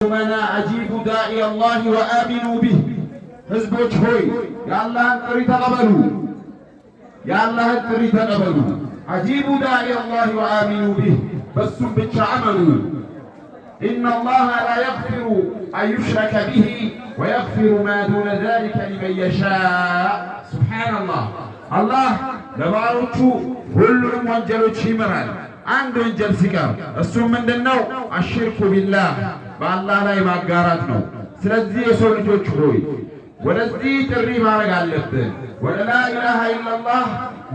منا أجيبوا داعي الله وآمنوا به حزبوች ሆይ የአላህን ጥሪ ተቀበሉ የአላህን ጥሪ ተቀበሉ أجيبوا داعي الله وآمنوا به በሱም ብቻ አመኑ إن الله لا يغفر أن يشرك به ويغفر ما دون ذلك لمن يشاء سبحان الله الله ለባሮቹ ሁሉንም ወንጀሎች ይምራል አንድ ወንጀል ሲቀር እሱም ምንድነው አሽርኩ ቢላህ በአላህ ላይ ማጋራት ነው ስለዚህ የሰው ልጆች ሆይ ወደዚህ ጥሪ ማድረግ አለብን ወደ ላ ኢላሃ ኢላላህ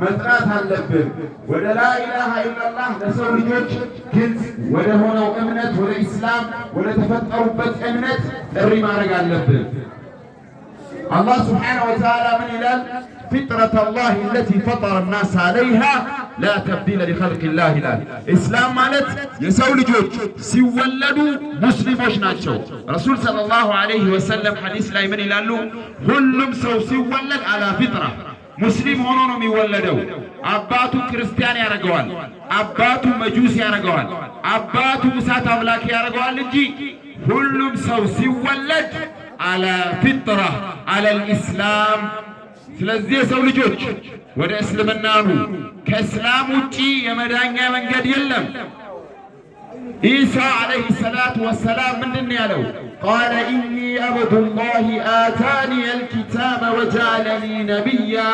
መጥራት አለብን ወደ ላ ኢላሃ ኢላላህ ለሰው ልጆች ግልጽ ወደ ሆነው እምነት ወደ ኢስላም ወደ ተፈጠሩበት እምነት ጥሪ ማድረግ አለብን الله سبحانه وتعالى من إلال فطرة الله التي فطر الناس عليها لا تبديل لخلق الله إلال إسلام مالت يسول جوج سيولدوا مسلموش ناتشو رسول صلى الله عليه وسلم حديث لا من إلالو كلهم سيولد على فطرة مسلم هونو ميولدو أباتو كريستيان يارجوال أباتو مجوس يارجوال أباتو مسات أملاك يارجوال لجي كلهم سيولد على فطرة على الإسلام ስለዚህ ሰው ልጆች ወደ እስልምና ነው ከእስላም ውጪ የመዳኛ መንገድ የለም ኢሳ አለይሂ ሰላቱ ወሰላም ምንድነው ያለው قال إني عبد الله آتاني الكتاب وجعلني نبيا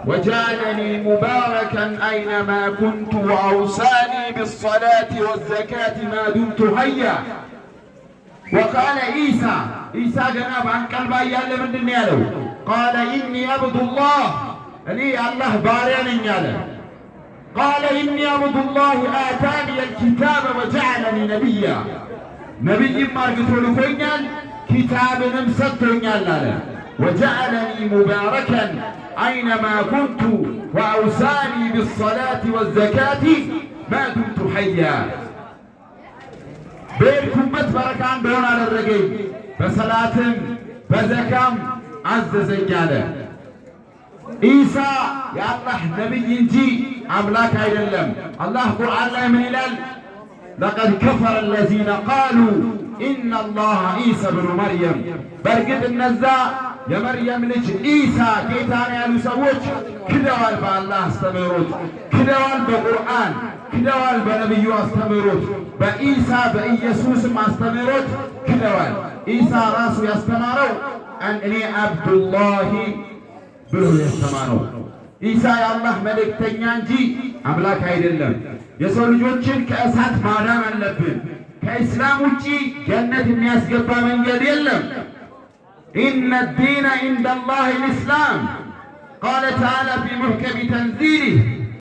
وجعلني مباركا أينما كنت وأوصاني بالصلاة والزكاة ما دمت حيا وقال عيسى جناب عن قلبه ياله ምንድነው ያለው قال إني عبد الله أني الله بارين ياله قال إني عبد الله آتاني الكتاب وجعلني نبيا نبي ማርግቶ ልኮኛል كتابንም ሰጥቶኛል አለ وجعلني مباركا أينما كنت وأوصاني بالصلاة والزكاة ما دمت حيا በርኩበት በረካን በሆነ አደረገኝ በሰላትም በዘካም አዘዘኝ አለ ኢሳ የአላህ ነብይ እንጂ አምላክ አይደለም አላህ ቁርአን ላይ ምን ይላል لقد كفر الذين قالوا إن الله عيسى ابن مريم በርግጥ እነዛ የመርየም ልጅ ኢሳ ጌታ ነው ያሉ ሰዎች ክደዋል በአላህ አስተምህሮት ክደዋል በቁርአን ክደዋል በነብዩ አስተምህሮት በኢሳ በኢየሱስ አስተምህሮት ክደዋል ኢሳ ራሱ ያስተማረው እኔ አብዱላህ ብሎ ያስተማረው ኢሳ የአላህ መልእክተኛ እንጂ አምላክ አይደለም የሰው ልጆችን ከእሳት ማዳን አለብን ከእስላም ውጪ ጀነት የሚያስገባ መንገድ የለም إن الدين عند الله الإسلام قال تعالى في محكم تنزيله